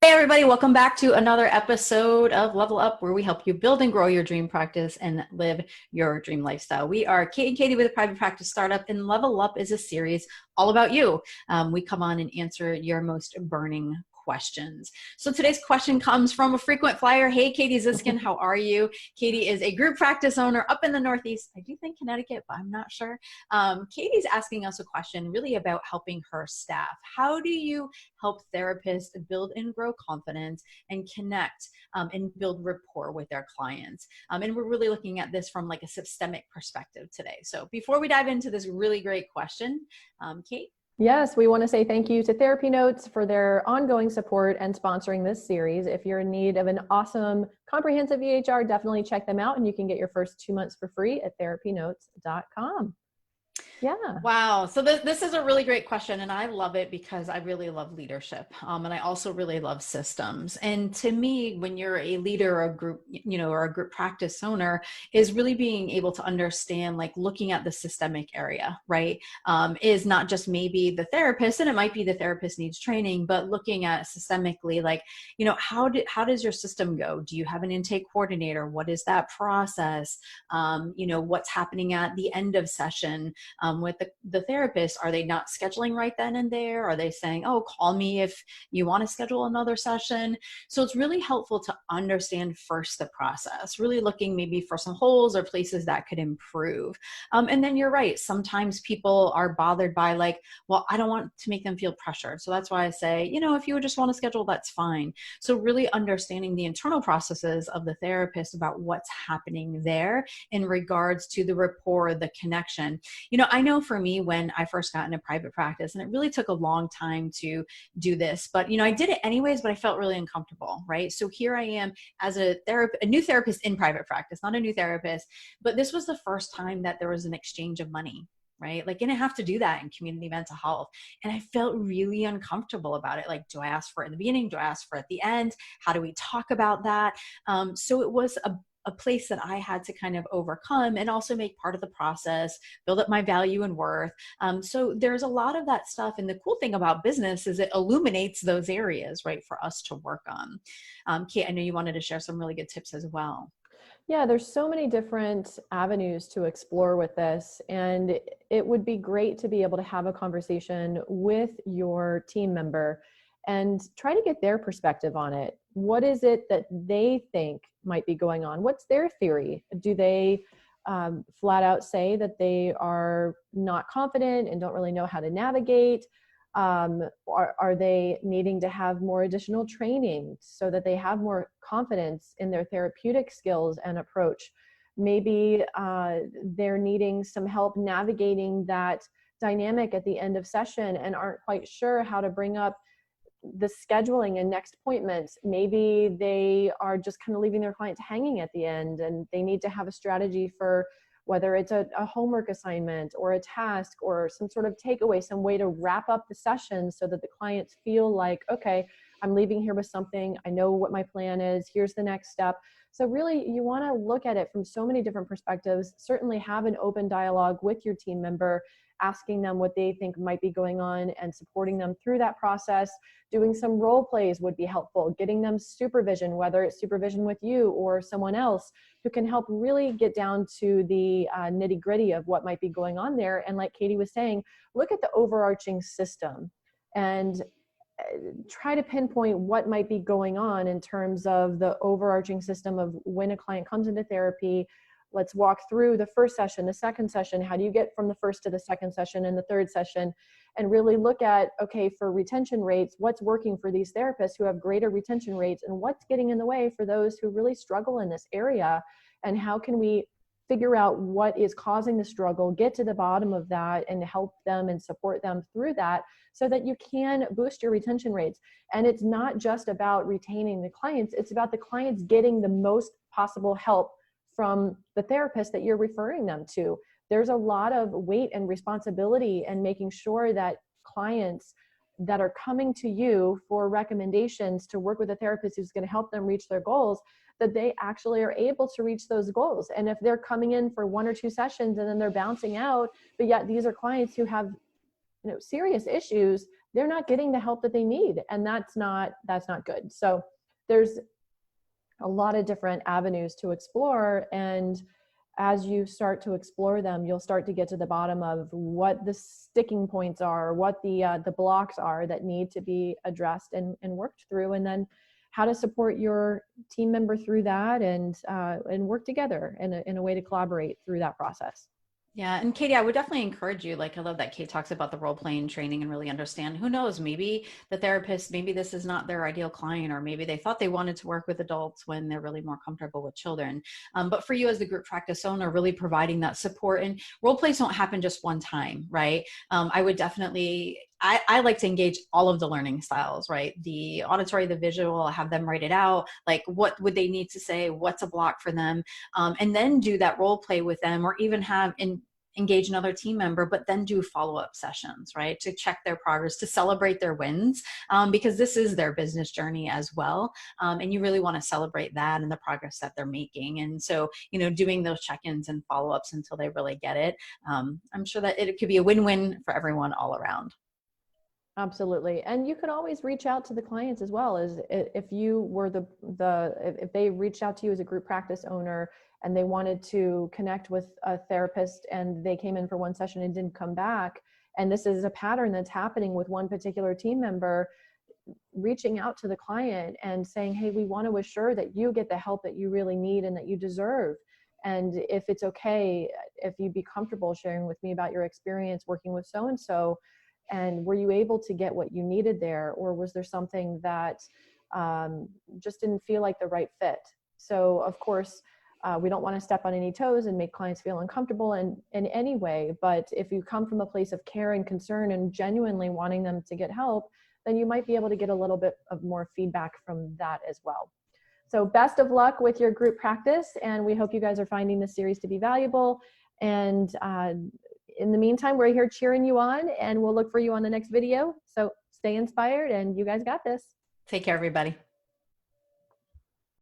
Hey everybody, welcome back to another episode of Level Up, where we help you build and grow your dream practice and live your dream lifestyle. We are Kate and Katie with a private practice startup, and Level Up is a series all about you. We come on and answer your most burning questions. So today's question comes from a frequent flyer. Hey, Katie Ziskin, how are you? Katie is a group practice owner up in the Northeast. I do think Connecticut, but I'm not sure. Katie's asking us a question really about helping her staff. How do you help therapists build and grow confidence and connect and build rapport with their clients? And we're really looking at this from like a systemic perspective today. So before we dive into this really great question, Kate? Yes, we want to say thank you to TherapyNotes for their ongoing support and sponsoring this series. If you're in need of an awesome comprehensive EHR, definitely check them out, and you can get your first 2 months for free at therapynotes.com. Yeah. Wow. So this is a really great question, and I love it because I really love leadership. And I also really love systems. And to me, when you're a leader or a group, or a group practice owner, is really being able to understand, like looking at the systemic area, right? Is not just maybe the therapist, and it might be the therapist needs training, but looking at systemically, like, how does your system go? Do you have an intake coordinator? What is that process? What's happening at the end of session? With the therapist, are they not scheduling right then and there? Are they saying, oh, call me if you want to schedule another session? So it's really helpful to understand first the process, really looking maybe for some holes or places that could improve. And then you're right. Sometimes people are bothered by like, well, I don't want to make them feel pressured. So that's why I say, if you would just want to schedule, that's fine. So really understanding the internal processes of the therapist about what's happening there in regards to the rapport, the connection. I know for me, when I first got into private practice, and it really took a long time to do this, but I did it anyways, but I felt really uncomfortable, right? So here I am as a new therapist in private practice, not a new therapist, but this was the first time that there was an exchange of money, right? Like, didn't have to do that in community mental health. And I felt really uncomfortable about it. Like, do I ask for it in the beginning? Do I ask for it at the end? How do we talk about that? So it was a place that I had to kind of overcome and also make part of the process, build up my value and worth. So there's a lot of that stuff. And the cool thing about business is it illuminates those areas, right, for us to work on. Kate, I know you wanted to share some really good tips as well. Yeah, there's so many different avenues to explore with this, and it would be great to be able to have a conversation with your team member and try to get their perspective on it. What is it that they think might be going on? What's their theory? Do they flat out say that they are not confident and don't really know how to navigate? Are they needing to have more additional training so that they have more confidence in their therapeutic skills and approach? Maybe they're needing some help navigating that dynamic at the end of session and aren't quite sure how to bring up the scheduling and next appointments. Maybe they are just kind of leaving their clients hanging at the end, and they need to have a strategy for whether it's a homework assignment or a task or some sort of takeaway, some way to wrap up the session so that the clients feel like, okay, I'm leaving here with something. I know what my plan is. Here's the next step. So really, you want to look at it from so many different perspectives. Certainly have an open dialogue with your team member, asking them what they think might be going on and supporting them through that process. Doing some role plays would be helpful. Getting them supervision, whether it's supervision with you or someone else who can help really get down to the nitty gritty of what might be going on there. And like Katie was saying, look at the overarching system and try to pinpoint what might be going on in terms of the overarching system of when a client comes into therapy. Let's walk through the first session, the second session. How do you get from the first to the second session and the third session? And really look at, okay, for retention rates, what's working for these therapists who have greater retention rates, and what's getting in the way for those who really struggle in this area? And how can we figure out what is causing the struggle, get to the bottom of that, and help them and support them through that so that you can boost your retention rates. And it's not just about retaining the clients, it's about the clients getting the most possible help from the therapist that you're referring them to. There's a lot of weight and responsibility in making sure that clients that are coming to you for recommendations to work with a therapist who's going to help them reach their goals, that they actually are able to reach those goals. And if they're coming in for 1 or 2 sessions and then they're bouncing out, but yet these are clients who have serious issues, they're not getting the help that they need. And that's not good. So there's a lot of different avenues to explore. And as you start to explore them, you'll start to get to the bottom of what the sticking points are, what the blocks are that need to be addressed and worked through, and then how to support your team member through that, and work together in a way to collaborate through that process. Yeah. And Katie, I would definitely encourage you. Like, I love that Kate talks about the role playing training and really understand, who knows, maybe the therapist, maybe this is not their ideal client, or maybe they thought they wanted to work with adults when they're really more comfortable with children. But for you as the group practice owner, really providing that support, and role plays don't happen just one time, right? I would definitely, I like to engage all of the learning styles, right? The auditory, the visual, have them write it out. Like, what would they need to say? What's a block for them? And then do that role play with them, or even engage another team member, but then do follow-up sessions, right? To check their progress, to celebrate their wins, because this is their business journey as well. And you really want to celebrate that and the progress that they're making. And so, doing those check-ins and follow-ups until they really get it. I'm sure that it could be a win-win for everyone all around. Absolutely. And you could always reach out to the clients as well. As if you were if they reached out to you as a group practice owner and they wanted to connect with a therapist and they came in for one session and didn't come back, and this is a pattern that's happening with one particular team member, reaching out to the client and saying, hey, we want to assure that you get the help that you really need and that you deserve. And if it's okay, if you'd be comfortable sharing with me about your experience working with so-and-so, and were you able to get what you needed there? Or was there something that just didn't feel like the right fit? So of course, we don't want to step on any toes and make clients feel uncomfortable in any way. But if you come from a place of care and concern and genuinely wanting them to get help, then you might be able to get a little bit of more feedback from that as well. So best of luck with your group practice. And we hope you guys are finding this series to be valuable. And in the meantime, we're here cheering you on, and we'll look for you on the next video. So stay inspired, and you guys got this. Take care, everybody.